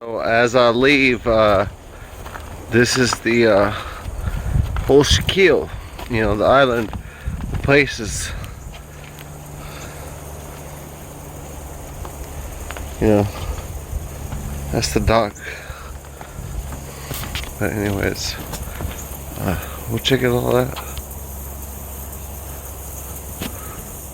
So as I leave, this is the whole Shaquille, the island. The place is, that's the dock. But anyways, we'll check it all out.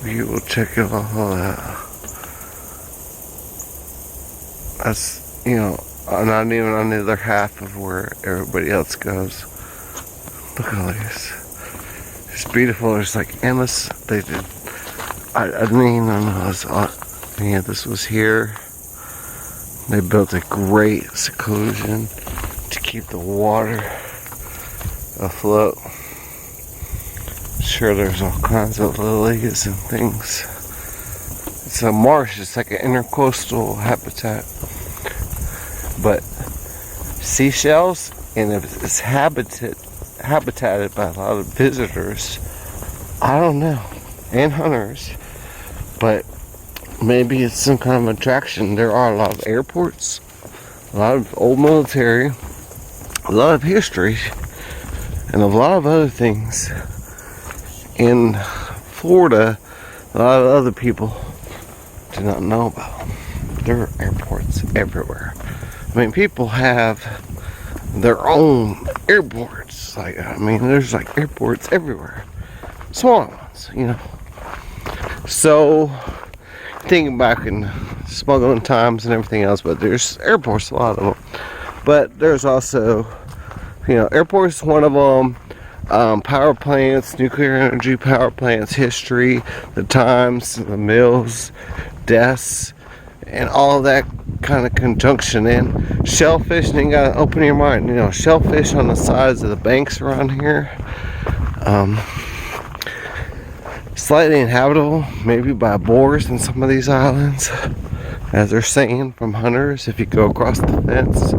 We will check it all out. That's, not even on the other half of where everybody else goes. Look at all this. It's beautiful. There's like endless. They did. I didn't even know this was here. They built a great seclusion to keep the water afloat. Sure, there's all kinds of lilies and things. It's a marsh. It's like an intercoastal habitat. But seashells, and if it's habitated by a lot of visitors, I don't know, and hunters, but maybe it's some kind of attraction. There are a lot of airports, a lot of old military, a lot of history, and a lot of other things in Florida a lot of other people do not know about. There are airports everywhere. I mean, people have their own airports. There's like airports everywhere. Small ones, So, thinking back in smuggling times and everything else, but there's airports, a lot of them. But there's also, airports, one of them. Power plants, nuclear energy power plants, history, the times, the mills, deaths, and all that kind of conjunction. And shellfish, and you gotta open your mind. Shellfish on the sides of the banks around here. Slightly inhabitable, maybe by boars in some of these islands, as they're saying from hunters. If you go across the fence,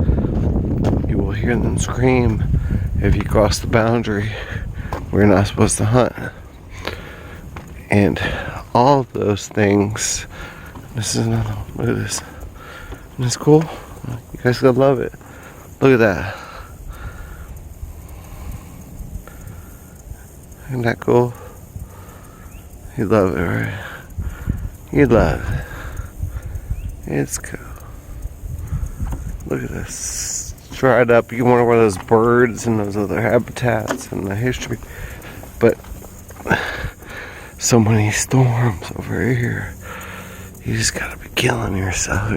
you will hear them scream. If you cross the boundary, we're not supposed to hunt. And all of those things. This is another one. Look at this. Isn't this cool? You guys gonna love it. Look at that. Isn't that cool? You love it, right? You love it. It's cool. Look at this. Dried up. You wonder where those birds and those other habitats and the history. But so many storms over here. You just gotta be killing yourself,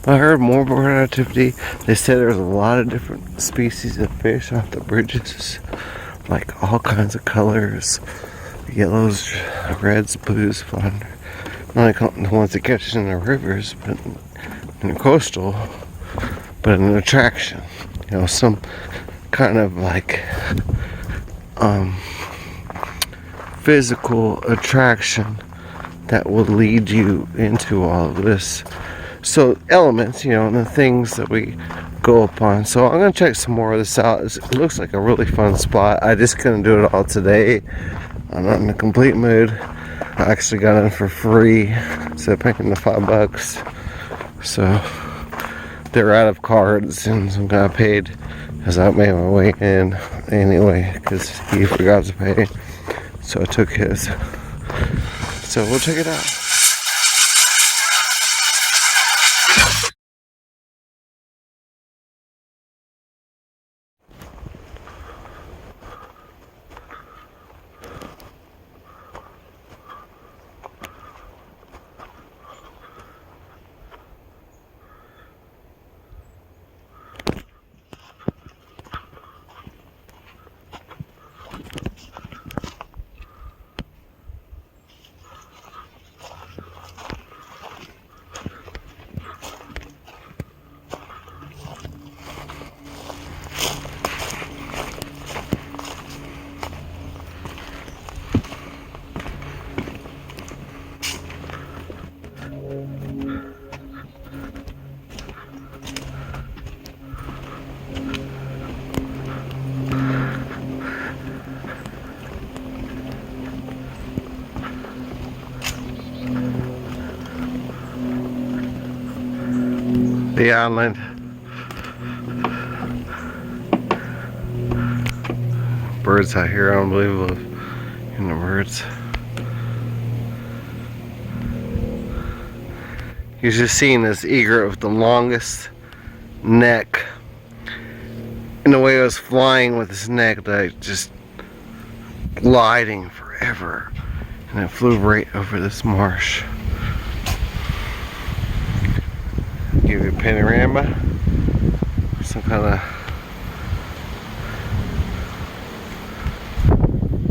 I heard more bird activity. They said there's a lot of different species of fish off the bridges. Like all kinds of colors. Yellows, reds, blues, flounder. Not like the ones that catch in the rivers, but in the coastal, but an attraction, some kind of physical attraction that will lead you into all of this. So elements, and the things that we go upon. So I'm gonna check some more of this out. It looks like a really fun spot. I just couldn't do it all today. I'm not in a complete mood. I actually got in for free instead of paying the $5. So they're out of cards, and some guy paid as I made my way in anyway because he forgot to pay. So I took his. So we'll check it out. the island. Birds out here, unbelievable. And the birds. He's just seeing this egret with the longest neck. And the way it was flying with his neck, like just gliding forever. And it flew right over this marsh. Give you a panorama. Some kind of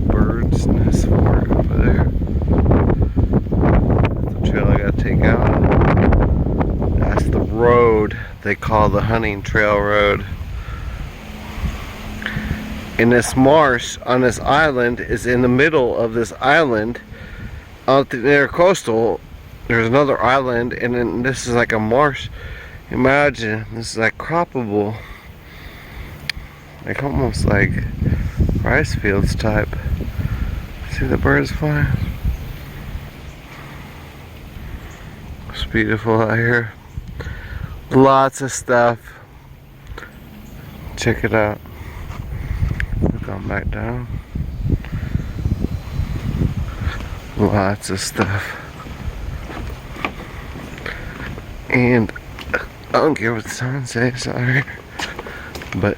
bird's nest fort over there. The trail I gotta take out. That's the road they call the hunting trail road. And this marsh on this island is in the middle of this island. Out the intracoastal, there's another island, and then this is like a marsh. Imagine this is like croppable, like almost like rice fields type. See the birds flying? It's beautiful out here. Lots of stuff. Check it out. Going back down. Lots of stuff. And I don't care what the sign says out here, but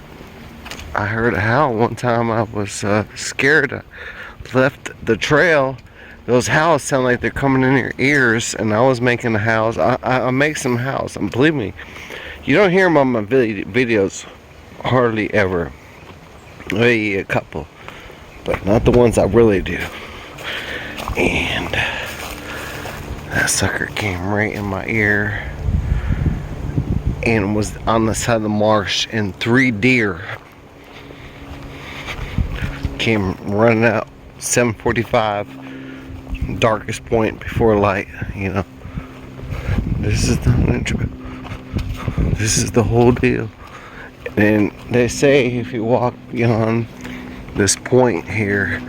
I heard a howl one time. I was scared. I left the trail. Those howls sound like they're coming in your ears, and I was making the howls. I make some howls, and believe me, you don't hear them on my videos hardly ever. Maybe a couple, but not the ones I really do. And that sucker came right in my ear and was on the side of the marsh, and 3 deer came running out 7:45, darkest point before light. You know, this is the hunting trail. This is the whole deal. And they say if you walk beyond this point here,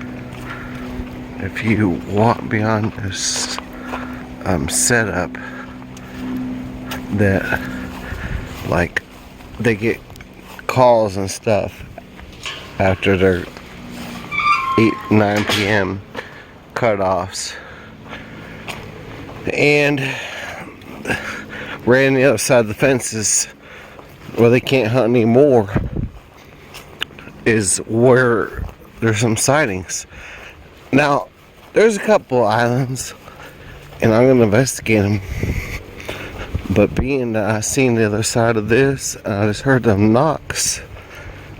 if you walk beyond this setup, that like they get calls and stuff after their 8-9 p.m. cutoffs, and right on the other side of the fences where they can't hunt anymore is where there's some sightings. Now, there's a couple islands, and I'm going to investigate them. But being that I seen the other side of this, I just heard them knocks.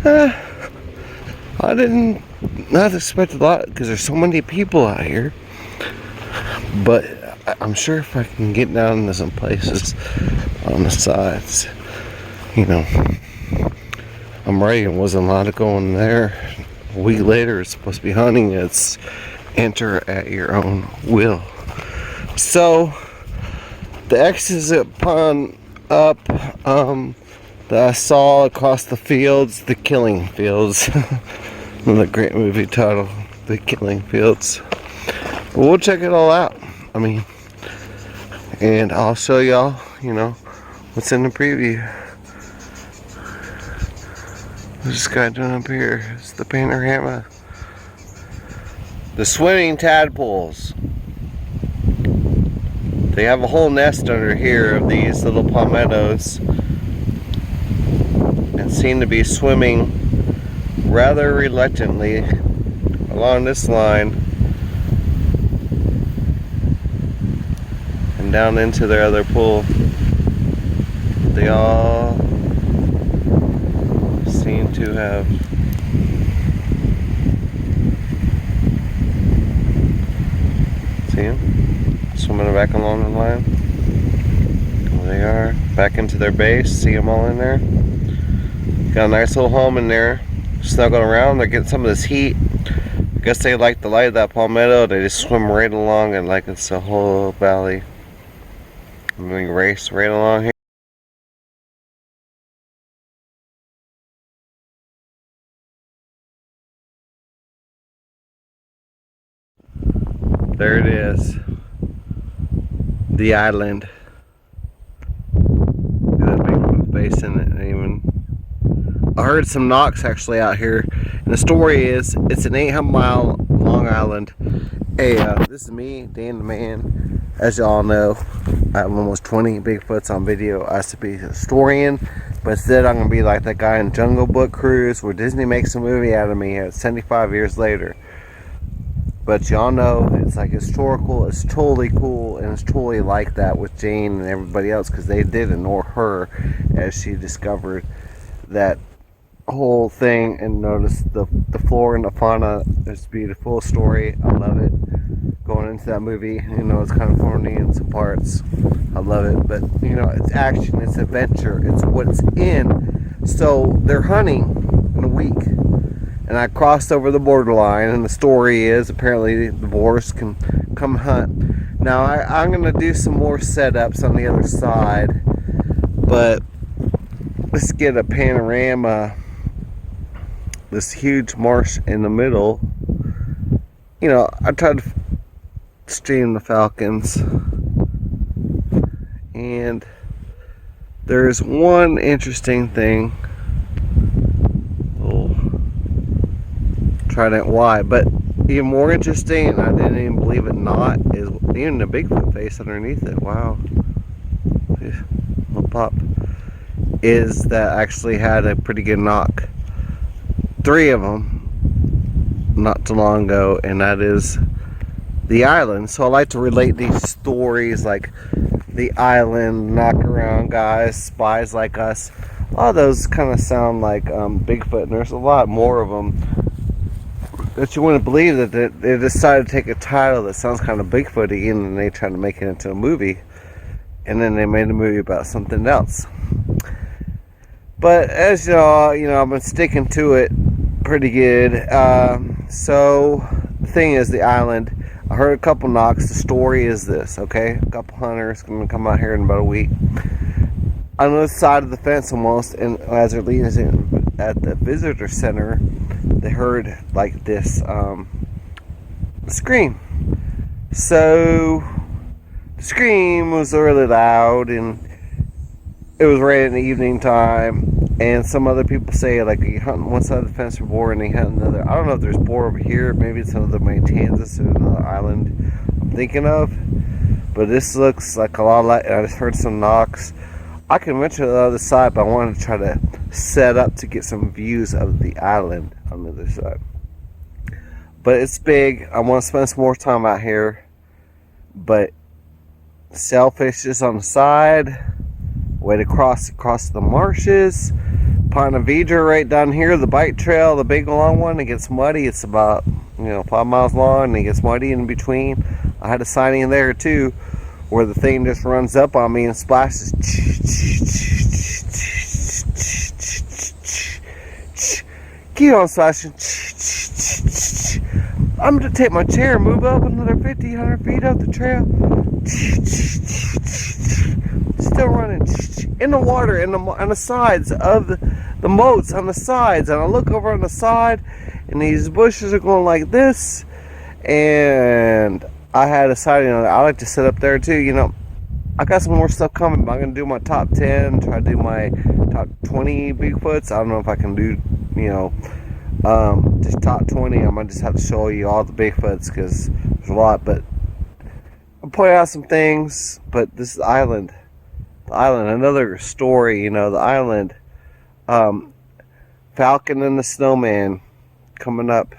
I didn't not expect a lot because there's so many people out here. But I'm sure if I can get down into some places on the sides, you know, I'm ready. It wasn't allowed to go in there. A week later, it's supposed to be hunting. It's enter at your own will. So the exit pond up that I saw across the fields, the Killing Fields. Another great movie title, The Killing Fields. But we'll check it all out. I mean, and I'll show y'all, you know, what's in the preview. What's this guy doing up here? It's the panorama. The swimming tadpoles. They have a whole nest under here of these little palmettos and seem to be swimming rather reluctantly along this line and down into their other pool. They all seem to have see them swimming back along the line. There they are, back into their base. See them all in there. Got a nice little home in there, snuggling around. They're getting some of this heat. I guess they like the light of that palmetto. They just swim right along and like it's a whole valley. I'm going to race right along here. There it is. The island. Look at that big face in it. Even I heard some knocks actually out here, and the story is it's an 800-mile Long Island. Hey, this is me, Dan the Man. As y'all know, I have almost 20 Bigfoots on video. I used to be a historian, but instead I'm gonna be like that guy in Jungle Book Cruise where Disney makes a movie out of me 75 years later. But y'all know it's like historical, it's totally cool, and it's totally like that with Jane and everybody else, because they did ignore her as she discovered that whole thing and noticed the flora and the fauna. It's a beautiful story. I love it. Going into that movie, it's kind of corny in some parts. I love it, but it's action, it's adventure, it's what's in. So they're hunting in a week, and I crossed over the borderline, and the story is apparently the boars can come hunt. Now I'm gonna do some more setups on the other side, but let's get a panorama. This huge marsh in the middle. I tried to stream the falcons, and there's one interesting thing. Trident Y, but even more interesting, and I didn't even believe it not, is even the Bigfoot face underneath it. Wow, little pop. Is that actually had a pretty good knock. 3 of them not too long ago, and that is the island. So I like to relate these stories like the island, knock around guys, spies like us. A lot of those kind of sound like Bigfoot, and there's a lot more of them that you wouldn't believe that they decided to take a title that sounds kind of Bigfooty, and then they tried to make it into a movie, and then they made a movie about something else. But as y'all, I've been sticking to it pretty good. So the thing is, the island, I heard a couple knocks. The story is this, okay? A couple hunters going to come out here in about a week. On the other side of the fence almost, and as they're leaving at the visitor center, they heard like this scream. So the scream was really loud, and it was right in the evening time. And some other people say like you hunt on one side of the fence for boar and you hunt another. I don't know if there's boar over here. Maybe it's another Kansas or another island I'm thinking of. But this looks like a lot of light. I just heard some knocks. I can venture to the other side, but I wanted to try to set up to get some views of the island on the other side. But it's big. I want to spend some more time out here. But sailfish is on the side. Way to cross the marshes. Ponte Vedra right down here, the bike trail, the big long one. It gets muddy. It's about 5 miles long, and it gets muddy in between. I had a sighting there too, where the thing just runs up on me and splashes. Keep on splashing. I'm gonna take my chair and move up another 50, 100 feet up the trail. Still running in the water, on the sides of the moats, on the sides. And I look over on the side, and these bushes are going like this. And I had a sighting on it. I like to sit up there too. I got some more stuff coming, but I'm gonna do my top 10, try to do my top 20 Bigfoots. I don't know if I can do, just top 20. I might just have to show you all the Bigfoots because there's a lot. But I'll point out some things. But this is the island. The island, another story, the island. Falcon and the Snowman coming up.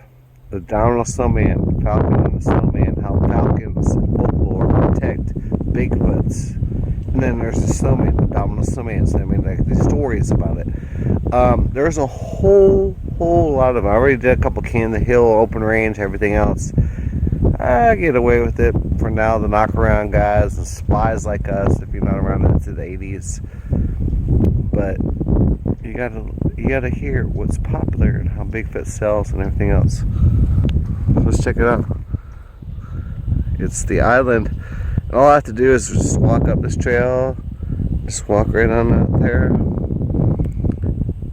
The Downhill Snowman, Falcon and the Snowman. How falcons in folklore protect Bigfoots. And then there's the snowman, the Downhill Snowman. So, like the stories about it. There's a whole lot of them. I already did a couple King of the Hill, open range, everything else. I get away with it for now. The knock around guys and spies like us, if you're not around into the 80s. But you gotta hear what's popular and how Bigfoot sells and everything else. Let's check it out. It's the island. And all I have to do is just walk up this trail. Just walk right on out there.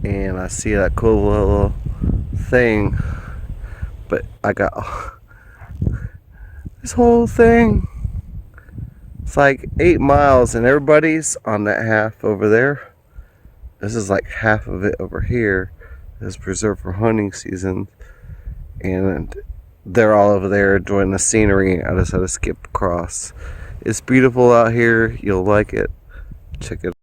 And I see that cool little thing. But I got this whole thing. It's like 8 miles, and everybody's on that half over there. This is like half of it over here is preserved for hunting season, and they're all over there enjoying the scenery. I just had to skip across. It's beautiful out here. You'll like it. Check it out.